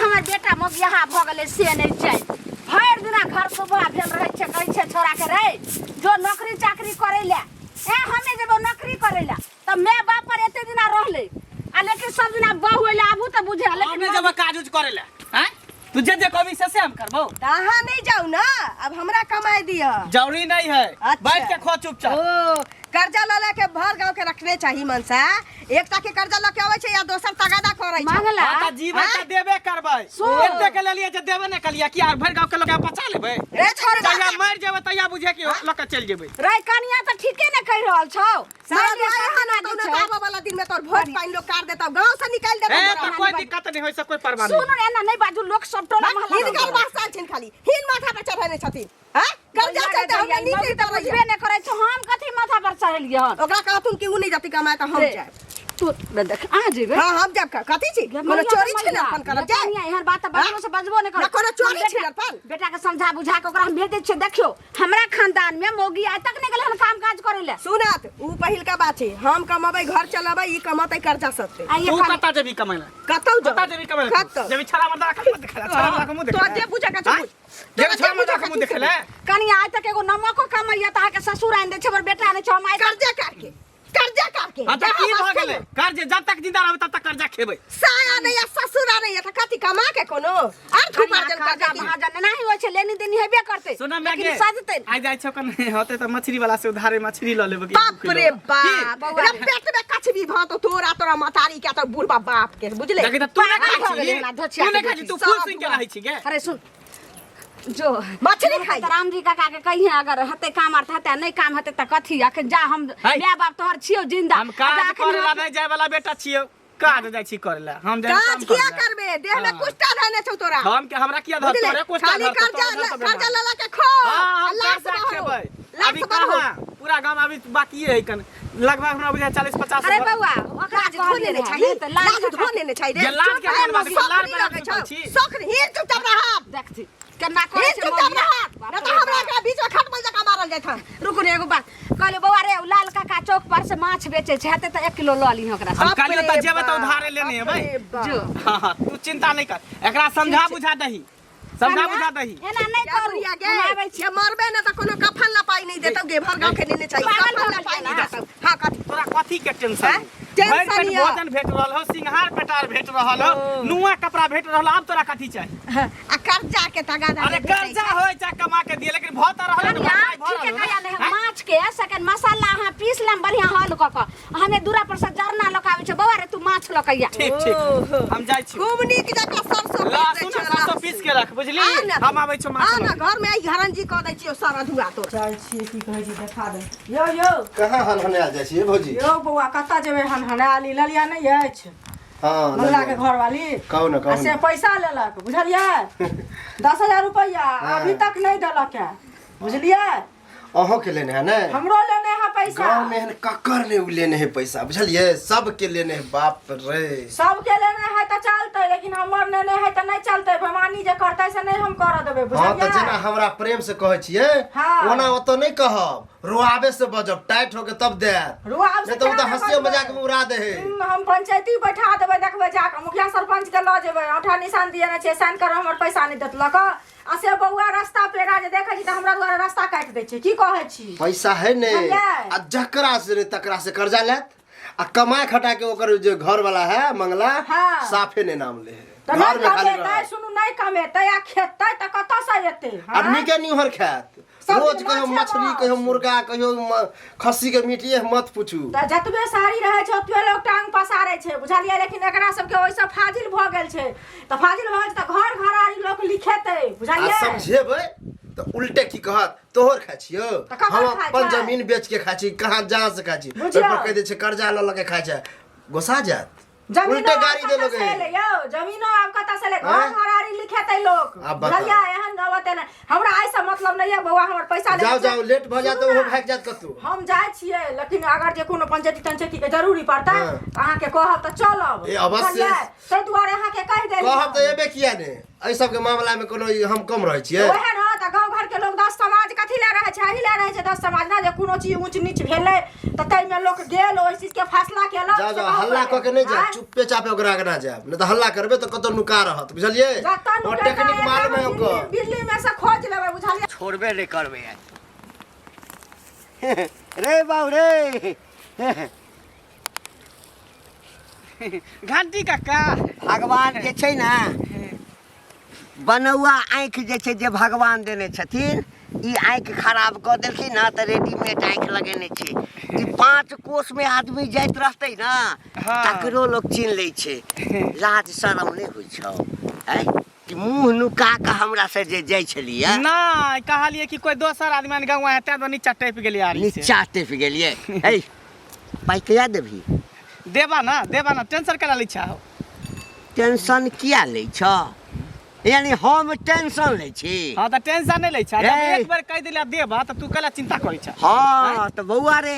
हमर बेटा मो बियाह भ गेलै से नहीं जाय भर दिना घर को बुआ भेल रहै छै कहै छै छोरा के रे जो नौकरी चाकरी करे ले हमें जब नौकरी करे ले त मैं बाप पर एते दिना रहले आ लेकिन सब दिना बहु होले आबू त बुझे लेकिन जब काज उज करे ले हैं तू जे कभी से हम करबो कहां नहीं जाऊ ना अब हमरा कमाई दिया जरूरी नहीं है अच्छा। बैठ के खो चुपचाप ओ कर्जा ला के भर गांव के रखने चाहिए मनसा एकटा के कर्जा ल के आवे छै या दोसर तगादा करे छै मांगला आ जीवन का देबे करबै एते के लिए जे देबे ने कलिया कि भर गांव के लोग बचा लेबै रे छोड़ तया मर जेबै तया बुझे कि लोग चल जेबै रे कनिया त ठीके ने कह रहल छौ सारा यहाँ तो न बाबा वाला दिन में तोर वोट पाइन लोग काट देता गांव से निकाल देता ए तो कोई दिक्कत नहीं होय से कोई परवाह नहीं सुन एना नहीं बाजू लोग सब टोला महल्ला निकाल बासा छिन खाली हिन माथा पे चढ़ाने छथिन हां कर्जा चलते हम नीति त बुझबे ने करे छ हम कथि माथा पर चढ़लिए हन ओकरा कहथुन कि उ नहीं जाति कमाए त हम जाए तू देख आ जेबे हां हम जाब कथि छी कोनो चोरी छी ना अपन करब जाए कनिया एहन बात बजबो से बजबो ने कर कोनो चोरी छी ना अपन बेटा के समझा बुझा के ओकरा हम भेज दे छै देखियो हमरा खानदान में मोगी आज तक नहीं गेल हम काम काज करे ले सुनत उ पहिल का बात है हम कमाबै घर चलाबै ई कमातै कर्जा सते तू कता जेबी कमाइला कतौ कता जेबी कमाइला जेबी छला मर्दा का मुंह देखला छला मर्दा का मुंह देखला तो जे पूछा का पूछ जेबी छला मर्दा का मुंह देखला कनिया आज तक एगो नमको कमाइया त के ससुर आइन दे छै हमर बेटा ने छ हम कर्जा करके हां त की भ गेलै कर्ज जब तक जिंदा रहबै तब तक कर्जा खेबै साया नहीं या ससुर नहीं या कथि कमा के कोनो और खुपार्जन कर्जा महाजन नहीं होय छै लेनी देनी हेबे करते सुना मैं लेकिन सजते आ जाय छ कन होते त मछली वाला से उधारे मछली ल लेबे बाप रे बाप रे पेट में कछ भी भ तो तोरा मतारी के तो बुढ़बा बाप के बुझले लेकिन तू ने खाई तू फूल सिंह के रहै छी गे अरे सुन जो मछली खाई राम जी काका के कहिए अगर हते काम अर्थ हते नहीं काम हते त कथि अखन जा हम माय बाप तोहर छियो जिंदा हम काज करे ला नहीं जाय वाला बेटा छियो काज जाय छी करे ला हम जाय काज किया करबे देह में कुष्ठा रहने छौ तोरा हम के हमरा किया धर तोरे कुष्ठा खाली कर्जा ला के खो अल्लाह से खेबै अभी कहां पूरा गांव अभी बाकी है कन लगभग हमरा बुझा 40 50 अरे बउआ ओकरा धोने ने चाहिए त लाज धोने ने चाहिए जे लाज के मन बाकी लाज पे रखै छी शौक हिर चुपचाप रह देखथि केना करे छै चुपचाप रह न तो हमरा के बीच में खटमल जका मारल जाय था रुकु रे एगो बात कहले बउआ रे लाल काका चौक पर से माछ बेचे छै हते त 1 किलो ल ली ओकरा हम कालियो त जेबे त उधारे लेने है भाई जो हां तू चिंता नहीं कर एकरा समझा बुझा दही समझा बुझा दही एना नहीं करू हम आबै छी मरबे न त कोनो कफन ला पाई नहीं देतौ गे भर गांव के लेने चाहिए कफन ला पाई नहीं देतौ हां कथि तोरा कथी के टेंशन टेंशन भोजन भेट रहल हो सिंहार पेटार भेट रहल हो नुआ कपड़ा भेट रहल अब तोरा कथी चाहिए आ कर्जा के तगादा अरे कर्जा होय चाहे कमा के दिए लेकिन भौत रहल ठीक है कहिया नहीं माछ के सेकंड मसाला हां पीस लम बढ़िया हल क क हमें दूरा पर से जरना लकावे छै बउआ रे तू माछ लकैया ठीक हम जाय छी खूब नीक जका सरसों लहसुन सरसों पीस के रख बुझली हम आबै छ माछ आ ना घर में आई घरन जी क दै छियो सारा धुआ तो जाय छी की कहै छी देखा दे यो कहाँ हनहने आ जाइ छियै भौजी यो बौआ कत्ता जेबै हनहनाली ललिया नहीं अछि हाँ मंगला के घर वाली कहू न कहू से न पैसा लेलक बुझलिए 10,000 रुपया अभी तक नहीं देलक है बुझलिए अहों के लेने है ने हमरो लेने है पैसा गांव में हन ककर ने लेने है पैसा बुझलिए सब के लेने है बाप रे सब के लेने है त चलते लेकिन हमर लेने है त नहीं चलते बेमानी जे करते से नहीं हम कर देबे हाँ तो बुझलिए जेना हमरा प्रेम से कहै छियै हाँ। ओना ओतो नहीं कहब रोआबे से बजब टाइट होके तब दे रुआब से नहीं तो क्या हंसियो करबै? मजाक में उड़ा दे है हम पंचायती बैठा देबै देखबै जाके मुखिया सरपंच के ल जेबै औठा निशान दिए छै साइन कर हमर पैसा नहीं देतलक आ से बउआ रास्ता पेड़ा जे देखै छी त हमरा द्वारा रास्ता काट दै छै की कहै छी पैसा है ने बुझलियै? आ जकरा से नहीं तकरा से कर्जा लेत आ कमाए खटा के ओकर जो घर वाला है मंगला हाँ। साफे ने नाम ले त घर नहीं में खाली कमेतै रह सुनु नहीं कमेतै आ खेतै त कतऽ से एतै आदमी के निहर खात सब रोज दिन कहियो माछे मछली माछ। कहियो मुर्गा कहियो खस्सी के मीट ये मत पूछू त जतबे साड़ी रहै छै ओतबे लोग टांग पसारै छै बुझलियै लेकिन एकरा सबके ओइसे फाजिल भ गेल छै त फाजिल भ गेल त घर घरारी लोग लिखेतै आ बुझलियै समझेबै तो उल्टे की कहत तोहर खा छियो त ककर हम खाइ अपन छै? जमीन बेच के खा छी कहां जहां से खा छी ओइ बुझियौ। पर कह दे छै कर्जा ल के खा छै गोसा जात जमीनो उल्टे आप गाड़ी दे कतऽ से लोगे ले यौ जमीनो आप कतऽ से ले घर हाँ? घरारी लिखेतै लोग आप बताओ। बुझलियै एहन नौबत नै हमरा ऐसे मतलब नहीं है बउआ हमर पैसा ले जाओ लेट भ जात सुनू ओहो ना, भाग जात कतौ हम जाय छियै लेकिन अगर जे कोनो पंचायती तंचायती के जरूरी पड़तै हाँ। त अहाँ के कहब त चलब ए, अवश्य। बुझलियै? ताहि दुआरे अहाँ के कहि देली कहब त एबे किया ने एहि सब के मामला में कोनो हम कम रहै छियै ओहे न त गांव घर के लोग 10 समाज कथी ले रहे छै ही ले रहे छै 10 समाज ना जे कोनो चीज ऊंच नीच भेलै त तै में लोग गेल ओइ चीज के फैसला केलक जा हल्ला क के नहीं जा चुप्पे चापे ओकरा आगे ना जाब नहीं तो हल्ला करबे तो कतो नुका रहत बुझलिए और टेक्निक मालूम है ओको बिल्ली में से खोज लेबै बुझलिए छोड़बे नहीं करबे रे बाऊ रे घंटी काका भगवान जे छै ना बनौआ आँखि जे छै जे भगवान देने छथिन ई आँखि खराब कऽ देलखिन ना तऽ रेडीमेड आँखि लगेने छै ई 5 कोस में आदमी जाइत रहतै ना तकरो लोग चिन्ह लै छै लाज शरम नहीं होइ छौ हैं कि मुंह नुका के हमरा से जे जाइ छलिए ना कहलिए कि कोई दोसर आदमी गाँव है तै नीचा टैप गेलिए यार नीचा टिप गेलिए हे पाई कया देबही देबा ना टेंशन करा लै छा टेंशन किया लै छ यानी हम टेंशन लै छी हां त टेंशन नहीं लै छा जब ए। एक बार कह दिला देबा त तू कला चिंता करै छा हाँ तो बउआ रे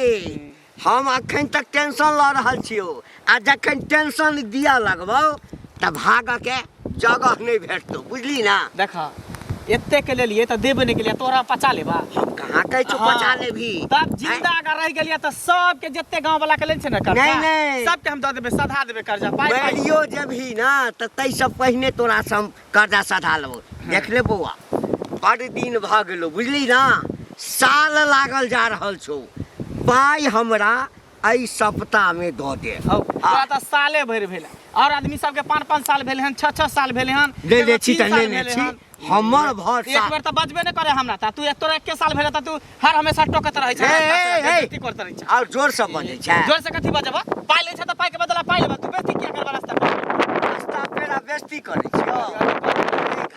हम अखन तक टेंशन ल रहल छियो आ जखन टेंशन दिया लगबो त भाग के जगह नहीं भेटतो बुझली ना देखा एते के लिए त देबे नहीं के लिए तोरा पचा लेबा हम कहाँ कह छु पचा लेभी तब जिंदा अगर रह गेलिया त सब के जत्ते गांव वाला के लेल छै ना कर्जा नहीं। सब के हम द देबे सधा देबे कर्जा पाई बैलियो जब ही ना त तै सब पहिने तोरा से हम कर्जा सधा लेबो देख ले बउआ बड़ दिन भ गेलो बुझली ना साल लागल जा रहल छौ पाई हमरा आई सप्ताह में दो दे तोरा त साले भर भेल और आदमी सब के 5-5 साल भेले हन 6-6 साल भेले हन ले ले छी त ले ले छी हमर भर एक बेर त बचबे नहीं करे हमरा त तू तोरा 1 साल भेले त तू हर हमेशा टोकत रहै छै बेइज्जती करत रहै छै और जोर से बजे छै जोर से कथी बजबा पाई ले छै त पाई के बदला पाई लेबा तू बेइज्जती किया करबा रास्ता पर रास्ता पेरा बेइज्जती करे छियो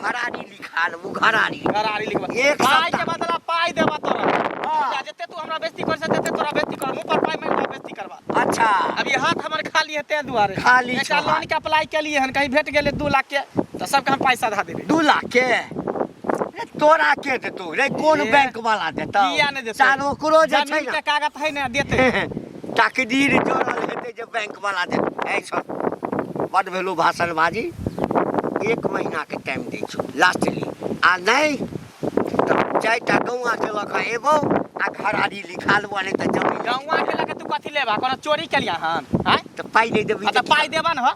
घरारी लिखा लेबू घरारी घरारी लिखबा एक पाई सप्ताह- के बदला पाई देबा तोरा जते तू हमरा बेइज्जती कर सकते तोरा बेइज्जती कर मुंह पर पाई में बेइज्जती करबा अच्छा अभी हाथ हमर खाली है ते दुआरे खाली एकटा छौ लोन के अप्लाई के लिए हन कहीं भेट गेले 2 लाख के त सबके हम पैसा धा देबे 2 लाख के रे तोरा के देतो रे कौन ए, बैंक वाला देतो किया नहीं देतो? चार ओकरो जे छै जमीन ना के कागज है ना देते तकदीर जोड़ल हेतै जे बैंक वाला दे ए छोड़ बड भेलो भाषणबाजी 1 महीना के टाइम दै छौ लास्टली आ नहीं तो 4टा गौआ के लक एबो आ घरारी लिखा लेबो नहीं त जमीन गौवा के लगे तू कथी लेबा कोनो चोरी के लिया हन हैं तो पाई नहीं देबी त पाई देबा न हो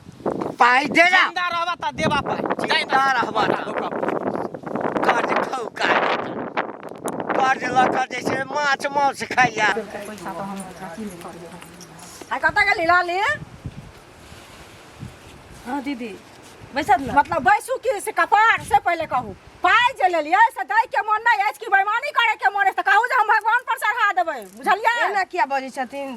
पाई दे ना जिंदा रहबा त देबा पाई जिंदा रहबा त। कर्ज खौ कर्ज लक जैसे माछ मांस खाइया आ कत गेली लाली हाँ दीदी बैसत ना मतलब बैसू की से कपार से पहले कहू पाई जे लेलिए से दै के मन नहीं अछि कि बेईमानी करे के मन अछि त कहू जे हम भगवान पर चढ़ा देबै बुझलिए एना किया बजै छथिन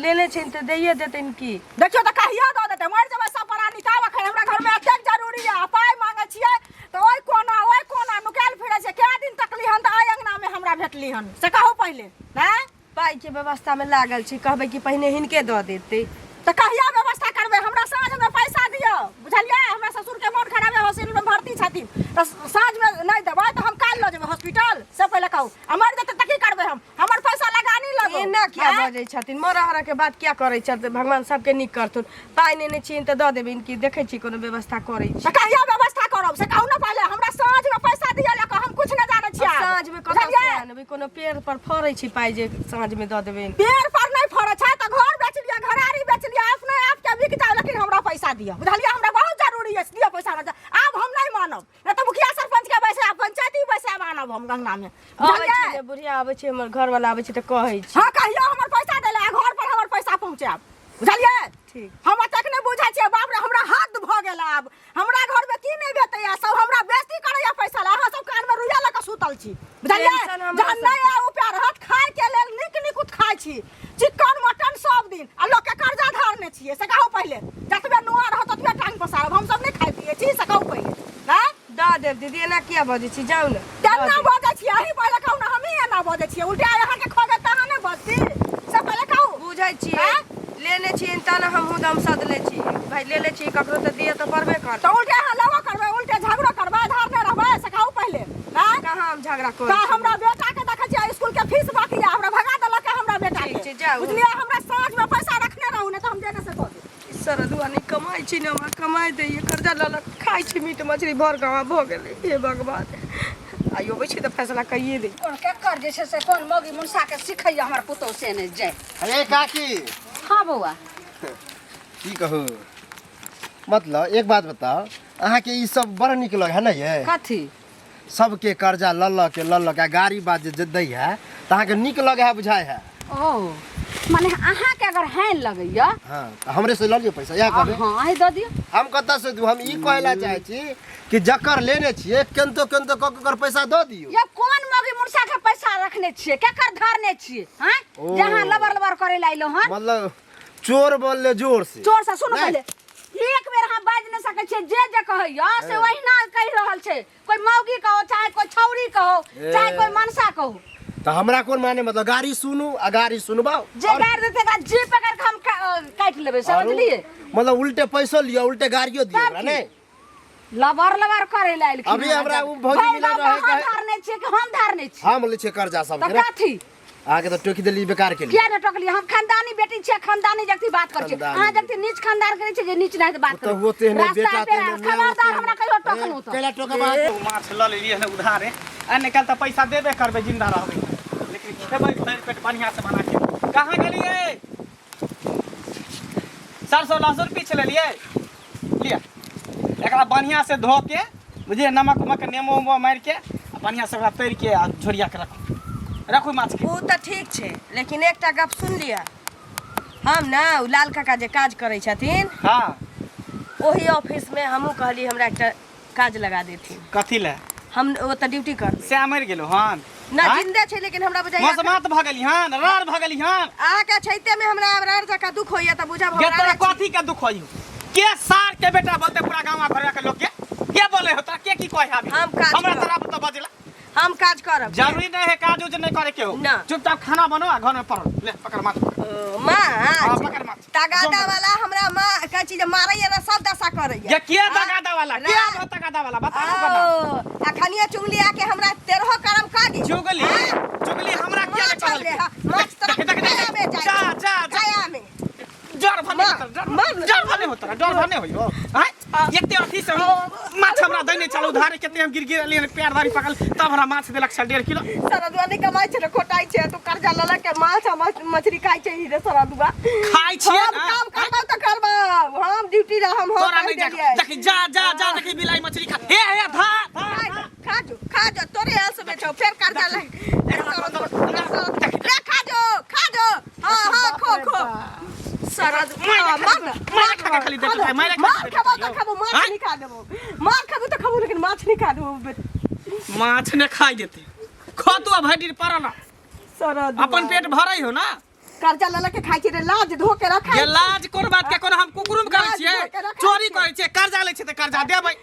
लेने छै त दैये देतैन की देखियो त कहिया द देतै मर जेबै सब प्राणी ताव अखन हमरा घर में अत्यंत जरूरी है पाई मांगे छियै त ओइ कोना नुकाल फिरे छै के दिन तक लिहन त आय अंगना में हमरा भेटली हन से कहू पहले हैं पाई के व्यवस्था में लागल छी कहबै कि पहिने हिनके दऽ देतै त कहिया व्यवस्था करबै हमरा साँझ में पैसा दियो बुझलिए हमरा ससुर के मोन खराब है हॉस्पिटल में भर्ती छथिन त साँझ में नहीं देबै त हम काल ल जेबै हॉस्पिटल से पहले कहू हमर देते त की करबै हम हमर पैसा लगानी लगो एना किया हैं? बजै छथिन मरहरा के बात किया करै छथिन भगवान सबके नीक करथुन पाई नेने छिन त दऽ देबिन कि देखै छी कोनो व्यवस्था करै छी त कहिया व्यवस्था करब से कहू न पहले हमरा साँझ में पैसा दिया लक हम कुछ न जानै छियै साँझ में कतऽ से आनबै कोनो पेड़ पर फरै छी पाई जे साँझ में दऽ देबिन पेड़ पर नहीं फड़े छै त घर बेच लिया घरारी बेच लिया अपने आप के बिक जाओ लेकिन हमरा पैसा दिया बुझलिए हमरा बहुत जरूरी है दिया पैसा हमरा अब हम नहीं मानब न त मुखिया सरपंच के पैसा पंचायती पैसा मानब हम गंगा में आबै बुझलिए छै जे बुढ़िया आबै छै हमर घर वाला आबै छै त कहै छी हां कहियो हमर पैसा देले घर पर हमर पैसा पहुंचाब बुझलिए ठीक हम तक नहीं बुझै छियै बाप रे हमरा हद भ गेल अब हमरा घर में की नहीं बेतैया सब हमरा बेइज्जती करैया पैसा ला अहाँ सब कान में रुइया लक सुतल छी बुझलिए टेंशन हमरा जहन नहीं आ प्यार हाथ खाए के लेल निक खाए छी चिकन मटन सब दिन आ लोग के कर्जा धारने छियै से कहू पहले जतबे नुआ रहत ततबे टांग पसारब हम सब नहीं खाइ पिए छी से कहू पहले हैं दऽ देब दीदी एना किया बजै छी जाउ ने तेना बजै छियै अही पहले कहू ना हमी एना बजै छियै उल्टा अहाँ के खोगे तहाँ नहीं बजती से पहले कहू बुझै छियै लेने छियै त न हमहूँ दम सदले छी भाई लेले छी ककरो त दिए त पड़बे कर तो उल्टे अहाँ लवा करबै उल्टे झगड़ा करबै धारने रहबै से कहू पहले हैं कहाँ हम झगड़ा का करै छी हमरा बेटा के देखै छियै स्कूल के फीस बाकी है हमरा भगा देलक है हमरा बेटा ठीक के छै, जाउ। बुझलिए हमरा साँझ में पैसा रखने रहू ने त हम देने से कह देब सरदुआ नहीं कमाई छी ने हमरा कमाई दैये कर्जा लऽ लऽ खाइ छी मीट मछली भर गाँव भऽ गेलै हे भगवान आइयो बैठे तो फैसला करिए दे। कोन केकर जे छै से कोन मौगी मुनसा के सिखैया हमर पुतौ से नै जाय। अरे काकी हां बौआ की कहू, मतलब एक बात बताओ, अहाँ के ई सब बड़ निक लगे है ना ये? कथी सबके कर्जा ल के गाड़ी बाज जे दै है त अहाँ के निक लगे है बुझाय है? ओ माने अहाँ के अगर हैन लगैया हां त हमरे से ल लियो पैसा या कहबे? हां आइ द दियो। हम कत से दू? हम ई कहला चाहे छी कि जकर लेने छिए केंतो कर पैसा द दियो। ये कोन मौगी मुनसा के पैसा रखने छिए, केकर धरने छिए हैं? जहां लबर करे लाइलो हन मतलब चोर बोलले जोर से। चोर से सुनो पहले एक बेर हम बाज न सकै छै, जे कहैया से ओहिना कहि रहल छै। कोई मौगी कहो चाहे कोई छौरी कहो चाहे कोई मनसा कहो त हमरा कोन माने, मतलब गाड़ी सुनू आ गाड़ी सुनबाओ। जे गाड़ देते का जी पकड़ के हम काट लेबे, समझलिए? मतलब उल्टे पैसा लियो उल्टे गाड़ियो दियो हमरा ने। लबर करे लाइल की अभी हमरा उ भौजी मिला रहे हम धरने छिए कि हम धरने छिए? हम ले छे कर्जा सब त के कथी आगे तो टोकी देली बेकार के लिए। किया न टोकली? हम खानदानी बेटी छिए, खानदानी जक्ति बात कर छिए। अहाँ जक्ति नीच खानदान करे छिए, जे नीच नहीं बात कर। तो होते ने बेटा ते ने खबरदार हमरा कहियो टोकनु त। केला टोका बात माछ ल लेलिए ने उधारे, आ निकाल त पैसा देबे करबे, जिंदा रहबे, लेकिन खेबै भरि पेट बढ़िया से बना के। कहां गेलिए? सरसों लहसुन पीछ लेलिए, लिया एकरा बढ़िया से धो के, बुझिए नमक उमक नेमो उमो मार के बढ़िया से ओकरा तैर के आ झोरिया के रखू माछ के। उ त ठीक छै, लेकिन एकटा गप सुन लिया, हम ना उ लाल काका जे काज करै छथिन हां ओही ऑफिस में हमहू कहली हमरा एकटा काज लगा देथिन। कथी ले? हम ओ त ड्यूटी कर से मर गेलो हन ना, जिंदा छै लेकिन हमरा बुझाइया मौसमात भ गेली हन, रार भ गेली हन। आके छैते में हमरा अबरार जका दुख होइया त बुझा ये तोरा कथी के दुख होई? के सार के बेटा बोलते पूरा गांव घर के लोग के बोले हो तोरा के की कहे अभी? हम काज हमरा करब। तरफ तो बजला हम काज करब। जरूरी नहीं है काज उज नहीं करे के हो। ना। चुपचाप खाना बनो आ घर में पढ़ो। ले पकड़ माछ। माँ पकड़ माछ। तगादा वाला हमरा माँ का चीज मारैया ना सब दशा करैया। ये के तगादा वाला? के हो तगादा वाला? बताओ बता। अखनिया चुगली आके हमरा 13 करम कागी। चुगली चुगली हमरा क्या ले कहल? माछ तरफ खाया में जाए। जा खाया में डर भने डर भने होता डर भने होयो हैं? एते अथी से माछ हमरा दैने चल उधारे केते हम गिर गिर लिए पैर धारी पकड़ तब हमरा माछ देलक 1.5 किलो। सरदुआनी कमाई छै खोटाई छै तू कर्जा लला के माछ मछली खाई छै रे सरदुआ। खाई छिए हम काम करबा त करबा, हम ड्यूटी रा हम तोरा नहीं देखी जा देखी बिलाई मछली खा। हे धा खा जो तोरे आस में छौ फिर कर्जा ले रे खा जो हां खो सरद मार खा खाली देख मार खाबो त खाबो माछ नहीं खा देबो, मार खाबो त खाबो लेकिन माछ नहीं खा देबो। माछ ने खाई देते खो तू भैडी परला सरद अपन पेट भरै हो ना। कर्जा लला के खाई छै रे, लाज धो के रखा ये लाज कोन बात के कोन हम कुकुरुम करै छियै? चोरी करै छियै, कर्जा लै छियै त कर्जा देबै।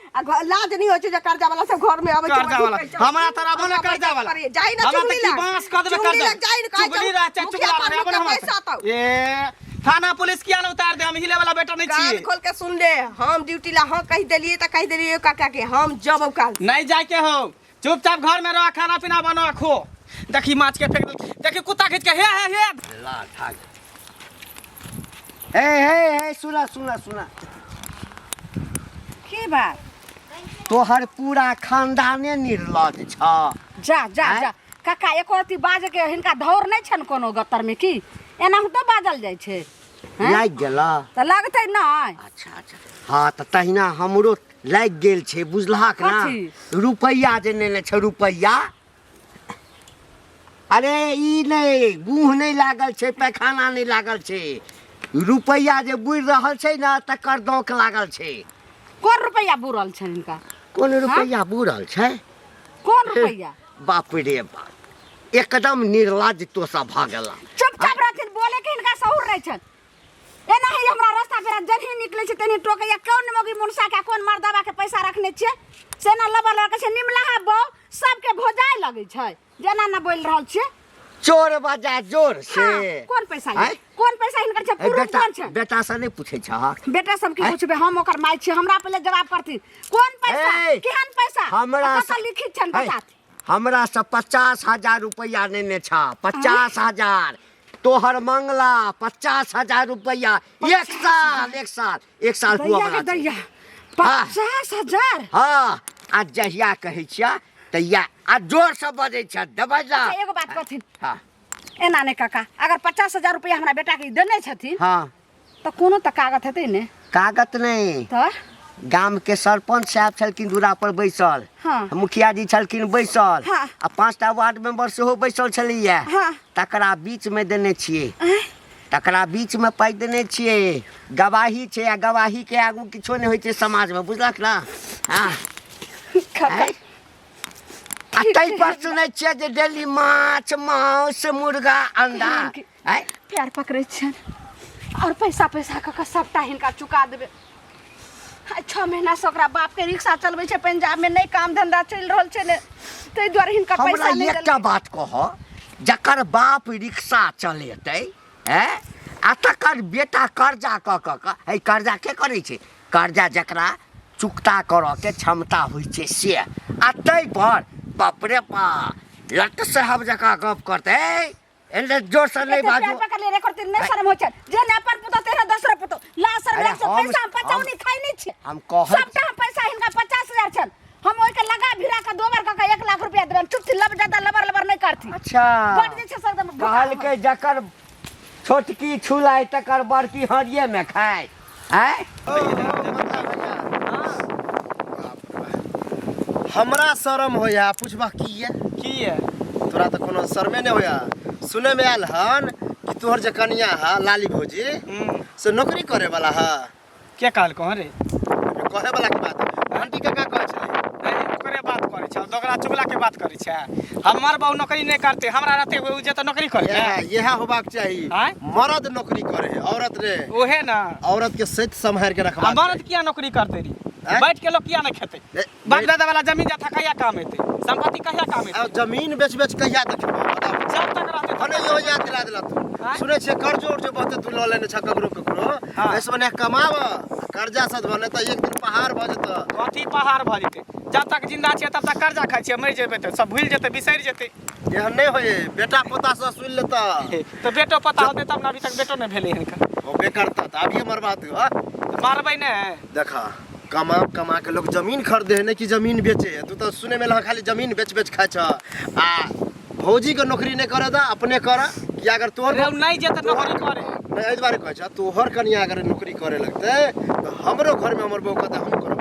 लाज नहीं होय छै जे कर्जा वाला सब घर में आबै छै। कर्जा वाला हमरा तोरा बने कर्जा वाला जाई ना चुगली ला बांस क देबे कर्जा चुगली रह छै चुगला अपन हम ए थाना पुलिस किया न उतार दे? हम हिले वाला बेटा नहीं छियै। कान खोल के सुन ले, हम ड्यूटी ला हां कह देलिए त कह देलिए काका के हम जब काल नहीं जाय के हो, चुपचाप घर में रह, खाना पीना बनो खो। देखी माछ के फेंक देखी कुत्ता खींच के हे ला ठाक हे सुना की बात? तोहर पूरा खानदाने निर्लज छ। जा काका एको अथी बाज के हिनका धौर नहीं छन कोनो गत्तर में की एना तो बाजल जाय छै? लाग गेला त लगतै नहीं। अच्छा हाँ त तहिना हमरो लाग गेल छै, बुझलहक ना? कथी? रुपैया जे नेने छ रुपैया, अरे ई नहीं गुह नहीं लागल छै, पैखाना नहीं लागल छै, रुपैया जे बुढ़ रहल छै ना तकर दौक लागल छै। कोन रुपैया बुरल छै हिनका? कोन रुपैया बुढ़ल छै? कोन रुपैया? बाप रे बाप, एकदम निर्लज तो सब भ गेला। चुपचाप रहथिन, बोले के हिनका सहूर नहीं छन। एना ही हमरा रास्ता पे जनी निकले छै तनी टोकैया कौन मोगी मुनसा के कोन मर्दबा के पैसा रखने छिए? सेना लबर के छै निमलाहा बो सबके भोजाय लगे छै जेना ना बोल रहल छिए। चोर बजा जोर से कौन पैसा ले? कौन पैसा हिनकर छै? पुरुष कौन छै? बेटा से नहीं पूछे छ? बेटा सब के पूछबे, हम ओकर माय छी, हमरा पहले जवाब करती। कौन पैसा? केहन पैसा? हमरा कत लिखित छन बताती? हमरा से 50,000 रुपया लेने छ, 50,000। तोहर मंगला 50,000 रुपया एक साल हुआ बला। 50,000 हाँ आज जहिया कहे छिया तैया आ जोर से बजे छ दबाई ला। अच्छा, एगो बात कहथिन हां एना ने काका, अगर 50,000 रुपया हमरा बेटा के देने छथिन हां तो कोनो त कागज हेतै ने? कागज नहीं, तो गांव के सरपंच साहब छलखिन दूरा पर बैसल, हाँ। मुखिया जी छलखिन बैसल, हाँ। आ 5टा वार्ड मेंबर सेहो बैसल छलिए। हाँ। तकरा बीच में देने छिए, आँय? तकरा बीच में पाई देने छिए। गवाही छै, आ गवाही के आगू किछो नहीं होय छै समाज में, बुझलक ना? हाँ काका आ तै पर सुनै छिए जे डेली माछ मांस मुर्गा अंडा। आय प्यार पकड़ै छन और पैसा काका सबटा हिनका चुका देबे। 6 महीना से ओकरा बाप के रिक्शा चलबै छै पंजाब में, नहीं काम धंधा चल रहल छै ने, तै द्वारा हिनका हमरा पैसा नहीं एकटा बात कह, जकर बाप रिक्शा चलेतै हैं आ तकर बेटा कर्जा क है, कर्जा के करे छै? कर्जा जकरा चुकता करऽ के क्षमता होइ छै से, आ तै पर बाप रे बाप लट साहब जका गप करतै। एने जोर से नहीं बाजू। प्यार पकड़ ले रे करती नहीं शर्म हो छै जे ने अपन पुतो तेरा दूसरा पुतो ला शर्म अरे से पैसा हम पचाउनी खाइ नहीं छै। हम कहै सबटा पैसा हिनका 50,000 छन, हम ओइ के लगा भिरा के दोबर क 1 लाख रुपया देबन, चुप लब ज्यादा लबर नहीं करती। अच्छा बड़ जे छै एकदम कहल के जकर छोटकी छुलाई तकर बड़की हरिये में खाय। हैं हमरा शरम होया पूछबा की है? की है? तोरा तो कोनो शर्मे नहीं होया। सुने में आयल हन कि तोहर जे कनिया है लाली भौजी से नौकरी करे वाला है। के कहल कह रे? कहे वाला की बात आंटी का कहे छले? नहीं ओकरे बात करे छ, दोगला चुगला के बात करे छ। हमर बहु नौकरी नहीं करते, हमरा रहते हुए जे त नौकरी करे। यह होबाक चाहिए। आँय? मर्द नौकरी करे है, औरत रे ओहे ना, औरत के सहित संभाल के रखबा। मर्द किया नौकरी करते री? आँय? बैठ के लोग किया नहीं खेते? बाप दादा वाला जमीन जथा कहिया काम हेते? संपत्ति कहिया काम हेते? जमीन बेच कहिया देखबो? जब तक रहते हने यो याद दिला दिला तू। आँय? सुने छे कर्ज उर्ज बहुते तू ल लेने छ ककरो हाँ। ऐसे बने कमाव कर्जा सद बने त एक दिन पहाड़ भ जत। कथी पहाड़ भ जेते? जब तक जिंदा छियै तब तक कर्जा खाइ छियै, मरि जेबै त सब भूल जेतै, बिसरि जेतै। एहन नहीं होए, बेटा पोता से सुन लेता तो बेटो पता होते तब ना, अभी तक बेटो नहीं भेले हिनका। होबे करता त अभी मरबा तू। हां मारबै ने। देखा कमा के लोग जमीन खरीदे है, नहीं कि जमीन बेचे है। तू तो सुने में लगा खाली जमीन बेच खाए छ। आ भौजी के नौकरी नहीं करे दा अपने कर, या अगर तोहर रे नहीं जेते नौकरी करे। नहीं एहि बारे कहे छ तोहर कनिया अगर नौकरी करे लगते तो हमरो घर में हमर बहू कहते हम करब।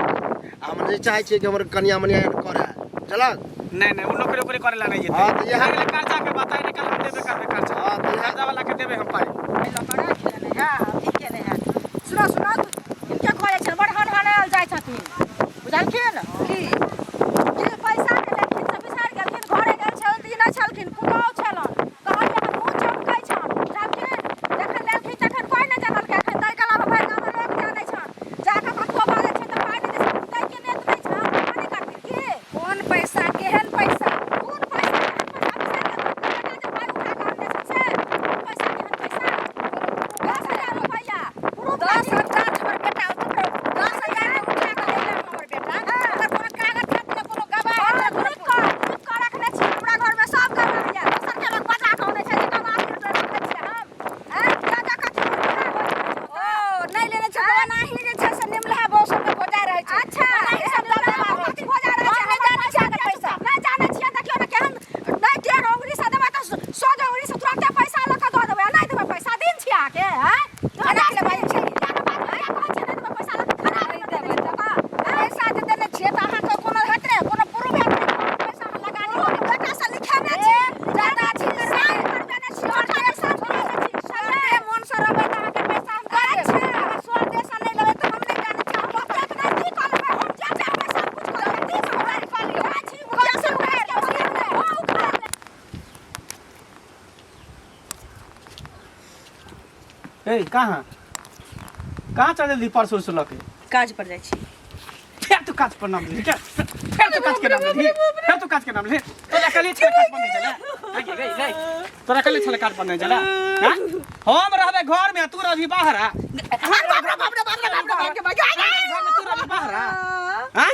हम नहीं चाहे छिए कि हमर कनिया मनिया करे। चला नहीं वो नौकरी ओकरी करे ला नहीं जेते। हाँ, तो यह- अगले कर्जा के बताई निकल हम देबे करबे कर्जा। हाँ, तो यह- कर्जा वाला के देबे हम पाई। सुनो सुनो इनके घरे छन बड़ हन जाय छथिन, बुझलखिन की जे पैसा के लेखिन से बिसार गेलखिन, घरे गेल छल दी नहीं छलखिन, पुतौ छलन कहल जे मुंह चमकै छन, बुझलखिन जखन लेलखिन तखन कोई न जानल के एखन तै कला में भरि गांव में लोग जानै छन। जाके कतौ बाजे छै त पाइ दे छै, तै के नेत नहीं छन, माने करथिन की कौन पैसा केहन पैसा? कोन पैसा बेटा जे पाइ उठा के आनने छै से पैसा केहन पैसा 10,000 रुपया प्रूफ 10,000 हमर बेटा 10,000 में उठा के लेला हमर बेटा। अगर कोनो कागज है तो कोनो गवाह है तो प्रूफ कर रखने छी। हमरा घर में सब गवाह है, दोसर के लोग बजा के आने छै जे गवाह के रखने छी हम। हैं दादा कथि ओ नहीं लेने छ गवाह नाही जे छै से निमलहा बॉस के खोजा रहे छै। अच्छा नहीं सब गवाह कथि हो जा रहा है? नहीं जाने छै पैसा। नहीं जाने छियै, देखियो ने के हम नहीं दे रौगरी से देबै त 100 रौगरी से तुरंत पैसा ल के द देबै, नहीं देबै पैसा दिन छियै के हैं तो अरे रख ले ले भाई भाई छै छै। या बात है कहै छै नहीं देबै पैसा ल के खराब कर देबै जका पैसा जे देने छियै त अहाँ के कोनो हेत रे, कोनो प्रूफ हेत रे? पैसा हम लगा ली बेटा से लिखेने छी ज्यादा छी साइन करबे छी और के साथ करबे छी सरते मन से रहबै त अहाँ के पैसा हम दे देब। अगर स्वर देश नहीं लेबै त हम नहीं जाने छी। हम हम देख नहीं की करबे, हम जा जा हमें सब कुछ करबे दी सब कर लियो छी मुखिया से उखाड़ के हो उखाड़ ले। ए कहाँ चल जल्दी परसों से लके? काज पर जाइ छी। फिर तू काज पर नाम ले क्या? फिर तू काज के नाम ले, फिर तू काज के नाम ले। तोरा कली छले काज पर नहीं चला? गई तोरा कली छले काज पर नहीं चला? हां हम रहबे घर में, तू रही बाहर। बाप रे बाप के बजा घर में तू रही बाहर। हां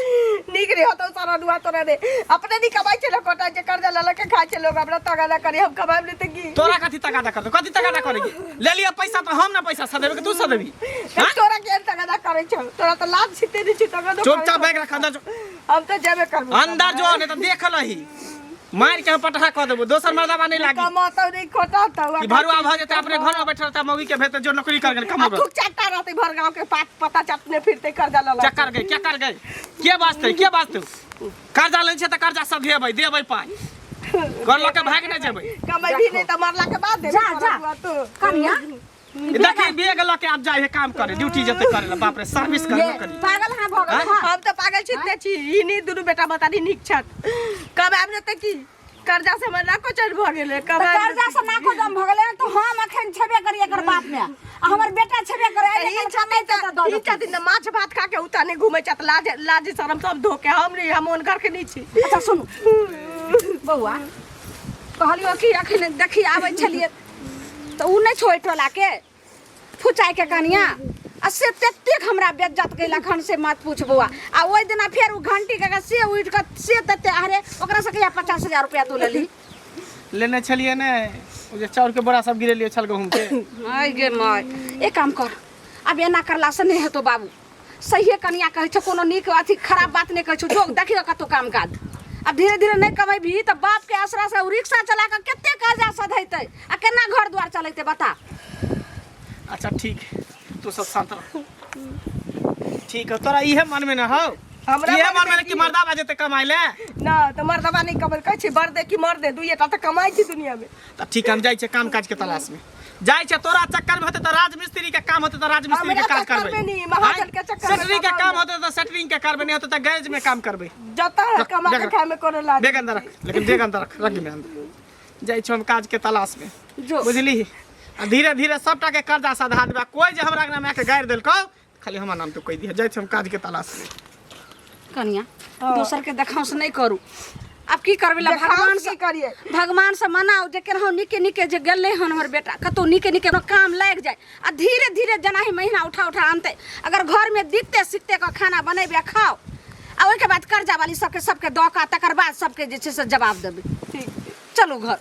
नीक रे होतो सारा दुआ तोरा रे अपने नी कमाई छे लोग कोटा जे कर्जा ल के खाय छे लोग, हमरा तगादा करे हम कमाब ले त की तोरा कथी तगादा कर दो? कथी तगादा करेगी? ले लिया पैसा तो हम ना पैसा सदेबे के तू सदेबी। हां तोरा के तगादा करे छ, तोरा त लाभ छिते नी छी तगादा। चुपचाप बैग रख अंदर। हम तो जेबे करबो अंदर जो नहीं तो देख लही मार के पटहा कर देबो दोसर मर्दाबा नहीं लागी कमाता नहीं खोटाता कि भरुआ भ जेते अपने घर में बैठल रहता मौगी के भेते जो नौकरी कर गए कमाबो खूब चट्टा रहते भर गांव के पता चटने फिरते कर्जा ला क्या कर गए के वास्ते कर्जा ले छे त कर्जा सब देबै पाई घर लके भाग नहीं जेबै कमाई भी नहीं तो मरला के बाद जा कनिया देखी बेग लके आप जाए काम करे ड्यूटी जते करे ला बाप रे सर्विस ये कर करी पागल है भगल है हम तो पागल छिते छी इनी दुनु बेटा बतानी निक छत कब आब जते की कर्जा से मना को चढ़ भ गेले तो कर्जा से ना को दम भगले तो हम अखन छबे करी एकर बाप में आ हमर बेटा छबे करे ई छते त ई छते न माछ भात खा के उताने घुमै छत लाज शरम सब धो के हम रे हम घर के नी छी अच्छा सुन बौआ कहलियो कि अखन देखी आबै छलिए तो उ नहीं छोड़ टोला के फुचाई के कनिया आ से ततेक हमरा बेइज्जत कैला खन से मत पूछ बौआ आ ओइ दिना फेर उ घंटी के से उठ के से तते अरे ओकरा से कहिया 50,000 रुपया तू लेली लेने छलिए ने ओ जे चाउर के बोरा सब गिरेलिए छल गहुम के आई गे माय एक काम कर अब एना करला से नहीं हेतो बाबू सही कनिया कहै छ कोनो नीक अथी खराब बात नहीं कहै छ जो देखियो कतो काम काज अब धीरे धीरे नहीं कमेबी तो बाप के आसरा से रिक्शा चला के केते कर्जा सधैते आ केना घर द्वार चलैते बता अच्छा ठीक तू सब शांत रह ठीक है तोरा इहे मन में न हो हमरा इहे मन में कि मर्दा बाजे कमाई ले ना तो मर्दबा नहीं कमल कहै छी बर दे कि मर दे दुइए टा त कमाई छी दुनिया में त ठीक हम जाई छे काम काज के तलाश में जाई छे तोरा चक्कर में होते तो राजमिस्त्री के काम होते तो राजमिस्त्री के हमरा काज चक्कर करबे में नहीं, महाजन के चक्कर में सेटरिंग के काम काम होते तो सेटरिंग के करबे नहीं होते तो गैरेज में काम करबे जता है कमा के खाए में कोनो लाज बेग अंदर रख लेकिन बेग अंदर रख में अंदर जाई छे हम काज के तलाश में जो बुझली आ धीरे धीरे सबटा के कर्जा सधा देबा कोई जे हमरा नाम के गाड़ देलको खाली हमर नाम तो कह दिया जाई छे हम काज के तलाश में कनिया दोसर के देखांस नहीं करू अब की करबे ला भगवान से करिए भगवान से मनाओ जे केनहो निके निके जे गेले हन हमर बेटा कतो निके निके काम लाग जाए आ धीरे धीरे जना ही महीना उठा उठा आनते अगर घर में दिखते सीखते का खाना बनेबे खाओ आ ओइ के बाद कर्जा वाली सबके दौका तकर बाद सबके जे छै से जवाब देबे ठीक चलो घर